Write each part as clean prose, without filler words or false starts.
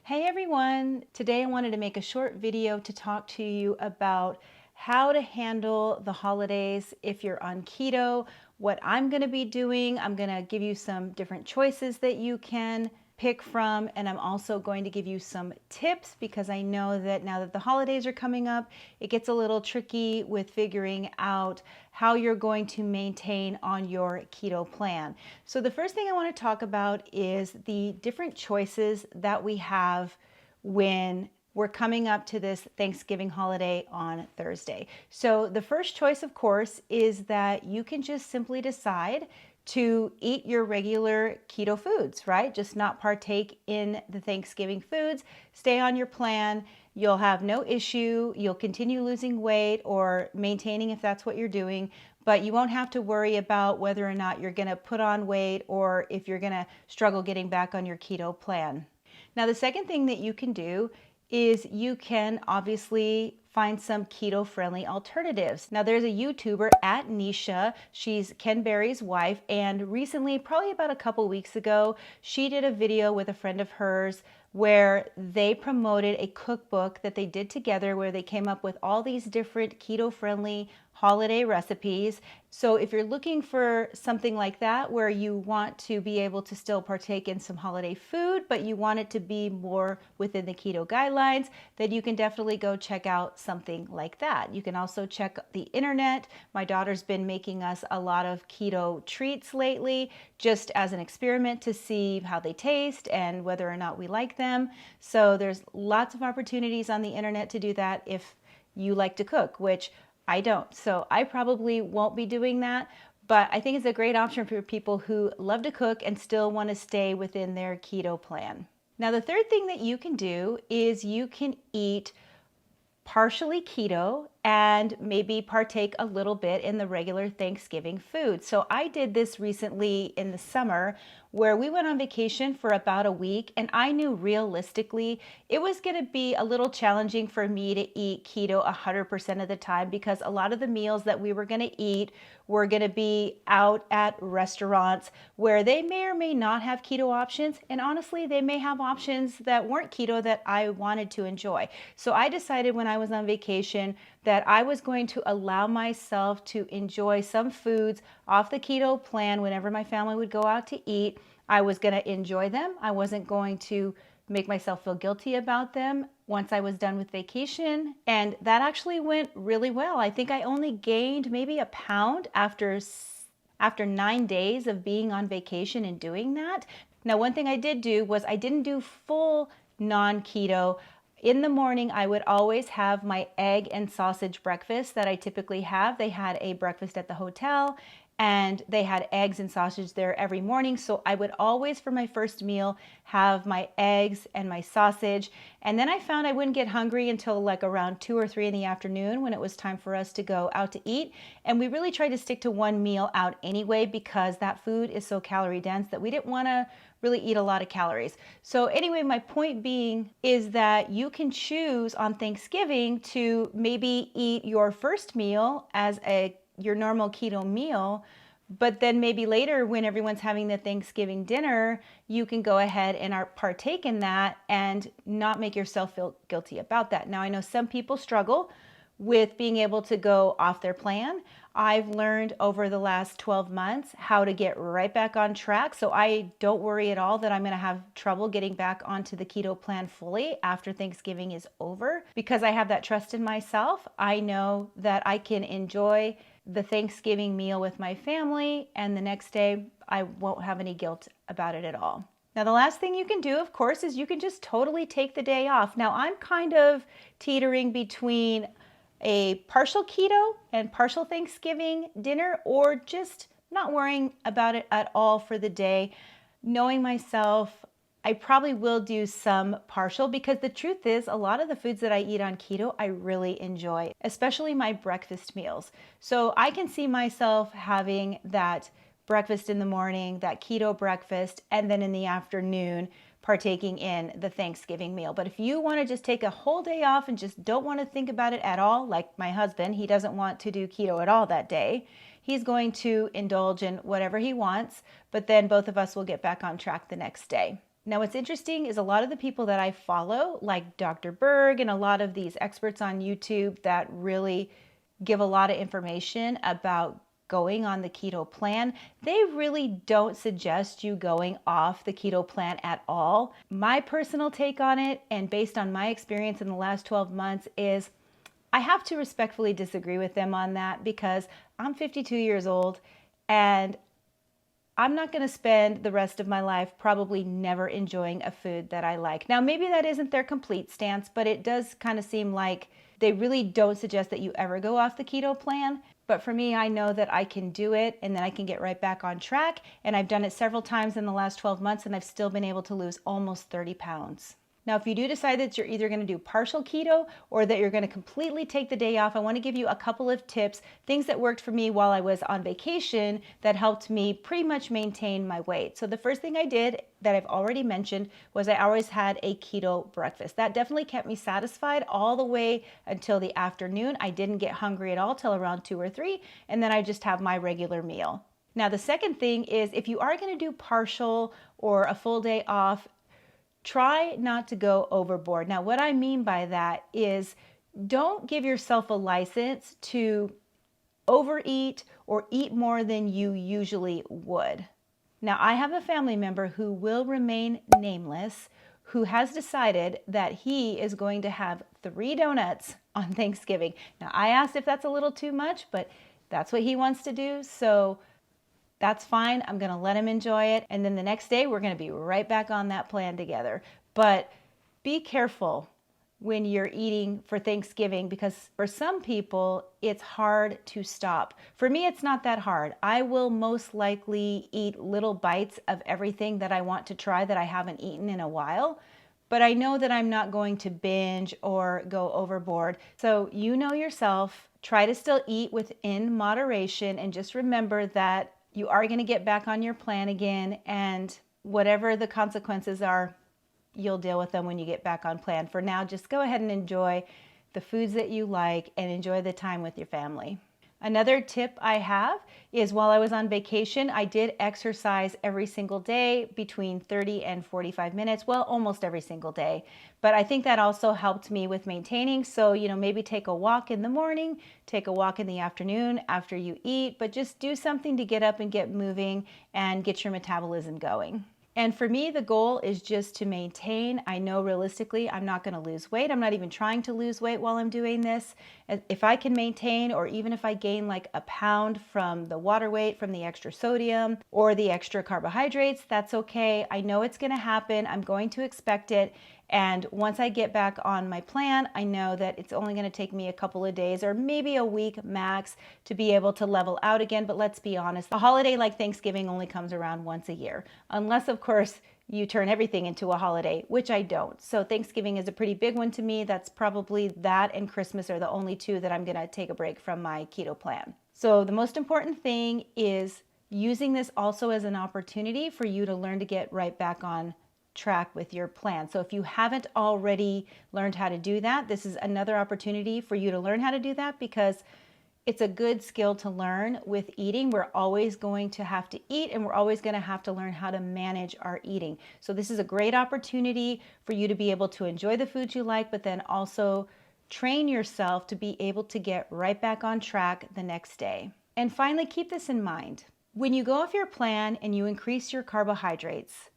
Hey everyone! Today I wanted to make a short video to talk to you about how to handle the holidays if you're on keto, what I'm going to be doing. I'm going to give you some different choices that you can pick from, and I'm also going to give you some tips because I know that now that the holidays are coming up, it gets a little tricky with figuring out how you're going to maintain on your keto plan. So the first thing I want to talk about is the different choices that we have when we're coming up to this Thanksgiving holiday on Thursday. So the first choice, of course, is that you can just simply decide to eat your regular keto foods, right? Just not partake in the Thanksgiving foods, stay on your plan. You'll have no issue. You'll continue losing weight or maintaining if that's what you're doing, but you won't have to worry about whether or not you're gonna put on weight or if you're gonna struggle getting back on your keto plan. Now, the second thing that you can do is you can obviously find some keto-friendly alternatives. Now, there's a YouTuber at Nisha. She's Ken Berry's wife, and recently, probably about a couple weeks ago, she did a video with a friend of hers where they promoted a cookbook that they did together where they came up with all these different keto-friendly holiday recipes. So if you're looking for something like that where you want to be able to still partake in some holiday food, but you want it to be more within the keto guidelines, then you can definitely go check out something like that. You can also check the internet. My daughter's been making us a lot of keto treats lately, just as an experiment to see how they taste and whether or not we like them. So there's lots of opportunities on the internet to do that if you like to cook, which I don't. So I probably won't be doing that, but I think it's a great option for people who love to cook and still want to stay within their keto plan. Now, the third thing that you can do is you can eat partially keto and maybe partake a little bit in the regular Thanksgiving food. So I did this recently in the summer where we went on vacation for about a week, and I knew realistically it was going to be a little challenging for me to eat keto 100% of the time because a lot of the meals that we were going to eat were going to be out at restaurants where they may or may not have keto options, and honestly they may have options that weren't keto that I wanted to enjoy. So I decided when I was on vacation that I was going to allow myself to enjoy some foods off the keto plan whenever my family would go out to eat. I was going to enjoy them. I wasn't going to make myself feel guilty about them once I was done with vacation. And that actually went really well. I think I only gained maybe a pound after 9 days of being on vacation and doing that. Now, one thing I did do was I didn't do full non-keto. In the morning, I would always have my egg and sausage breakfast that I typically have. They had a breakfast at the hotel and they had eggs and sausage there every morning. So I would always, for my first meal, have my eggs and my sausage. And then I found I wouldn't get hungry until like around 2 or 3 in the afternoon when it was time for us to go out to eat. And we really tried to stick to one meal out anyway because that food is so calorie dense that we didn't want to really eat a lot of calories. So anyway, my point being is that you can choose on Thanksgiving to maybe eat your first meal as your normal keto meal, but then maybe later when everyone's having the Thanksgiving dinner, you can go ahead and partake in that and not make yourself feel guilty about that. Now, I know some people struggle with being able to go off their plan. I've learned over the last 12 months how to get right back on track. So I don't worry at all that I'm going to have trouble getting back onto the keto plan fully after Thanksgiving is over because I have that trust in myself. I know that I can enjoy the Thanksgiving meal with my family, and the next day I won't have any guilt about it at all. Now, the last thing you can do, of course, is you can just totally take the day off. Now, I'm kind of teetering between a partial keto and partial Thanksgiving dinner, or just not worrying about it at all for the day. Knowing myself, I probably will do some partial because the truth is a lot of the foods that I eat on keto, I really enjoy, especially my breakfast meals. So I can see myself having that breakfast in the morning, that keto breakfast, and then in the afternoon, partaking in the Thanksgiving meal. But if you want to just take a whole day off and just don't want to think about it at all, like my husband, he doesn't want to do keto at all that day. He's going to indulge in whatever he wants, but then both of us will get back on track the next day. Now, what's interesting is a lot of the people that I follow, like Dr. Berg and a lot of these experts on YouTube that really give a lot of information about going on the keto plan, they really don't suggest you going off the keto plan at all. My personal take on it, and based on my experience in the last 12 months, is I have to respectfully disagree with them on that because I'm 52 years old and I'm not going to spend the rest of my life probably never enjoying a food that I like. Now, maybe that isn't their complete stance, but it does kind of seem like they really don't suggest that you ever go off the keto plan. But for me, I know that I can do it and then I can get right back on track. And I've done it several times in the last 12 months and I've still been able to lose almost 30 pounds. Now, if you do decide that you're either going to do partial keto or that you're going to completely take the day off, I want to give you a couple of tips, things that worked for me while I was on vacation that helped me pretty much maintain my weight. So the first thing I did that I've already mentioned was I always had a keto breakfast. That definitely kept me satisfied all the way until the afternoon. I didn't get hungry at all till around 2 or 3, and then I just have my regular meal. Now, the second thing is if you are going to do partial or a full day off, try not to go overboard. Now, what I mean by that is don't give yourself a license to overeat or eat more than you usually would. Now, I have a family member who will remain nameless who has decided that he is going to have 3 donuts on Thanksgiving. Now, I asked if that's a little too much, but that's what he wants to do. So that's fine. I'm going to let him enjoy it. And then the next day, we're going to be right back on that plan together. But be careful when you're eating for Thanksgiving because for some people, it's hard to stop. For me, it's not that hard. I will most likely eat little bites of everything that I want to try that I haven't eaten in a while. But I know that I'm not going to binge or go overboard. So you know yourself. Try to still eat within moderation and just remember that you are going to get back on your plan again, and whatever the consequences are, you'll deal with them when you get back on plan. For now, just go ahead and enjoy the foods that you like and enjoy the time with your family. Another tip I have is while I was on vacation, I did exercise every single day between 30 and 45 minutes. Well, almost every single day. But I think that also helped me with maintaining. So, maybe take a walk in the morning, take a walk in the afternoon after you eat, but just do something to get up and get moving and get your metabolism going. And for me, the goal is just to maintain. I know realistically, I'm not going to lose weight. I'm not even trying to lose weight while I'm doing this. If I can maintain, or even if I gain like a pound from the water weight, from the extra sodium or the extra carbohydrates, that's okay. I know it's going to happen. I'm going to expect it. And once I get back on my plan, I know that it's only going to take me a couple of days or maybe a week max to be able to level out again. But let's be honest, a holiday like Thanksgiving only comes around once a year, unless of course you turn everything into a holiday, which I don't. So Thanksgiving is a pretty big one to me. That's probably that and Christmas are the only 2 that I'm going to take a break from my keto plan. So the most important thing is using this also as an opportunity for you to learn to get right back on track with your plan. So if you haven't already learned how to do that, this is another opportunity for you to learn how to do that because it's a good skill to learn with eating. We're always going to have to eat and we're always going to have to learn how to manage our eating. So this is a great opportunity for you to be able to enjoy the foods you like, but then also train yourself to be able to get right back on track the next day. And finally, keep this in mind. When you go off your plan and you increase your carbohydrates,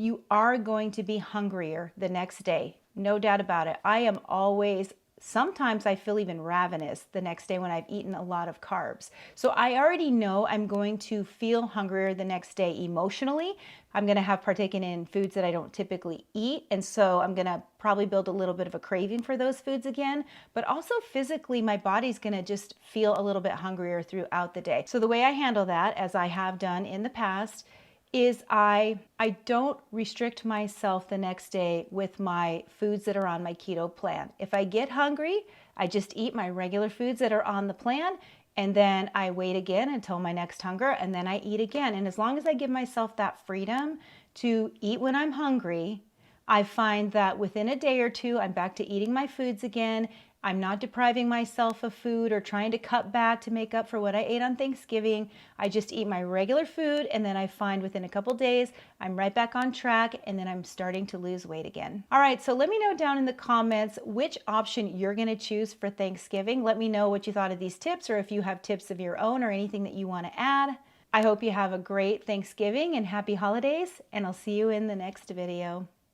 you are going to be hungrier the next day. No doubt about it. I am always, sometimes I feel even ravenous the next day when I've eaten a lot of carbs. So I already know I'm going to feel hungrier the next day emotionally. I'm going to have partaken in foods that I don't typically eat. And so I'm going to probably build a little bit of a craving for those foods again. But also physically, my body's going to just feel a little bit hungrier throughout the day. So the way I handle that, as I have done in the past, is I don't restrict myself the next day with my foods that are on my keto plan. If I get hungry, I just eat my regular foods that are on the plan, and then I wait again until my next hunger, and then I eat again. And as long as I give myself that freedom to eat when I'm hungry, I find that within a day or 2, I'm back to eating my foods again, I'm not depriving myself of food or trying to cut back to make up for what I ate on Thanksgiving. I just eat my regular food, and then I find within a couple days, I'm right back on track, and then I'm starting to lose weight again. All right, so let me know down in the comments which option you're gonna choose for Thanksgiving. Let me know what you thought of these tips, or if you have tips of your own or anything that you wanna add. I hope you have a great Thanksgiving and happy holidays, and I'll see you in the next video.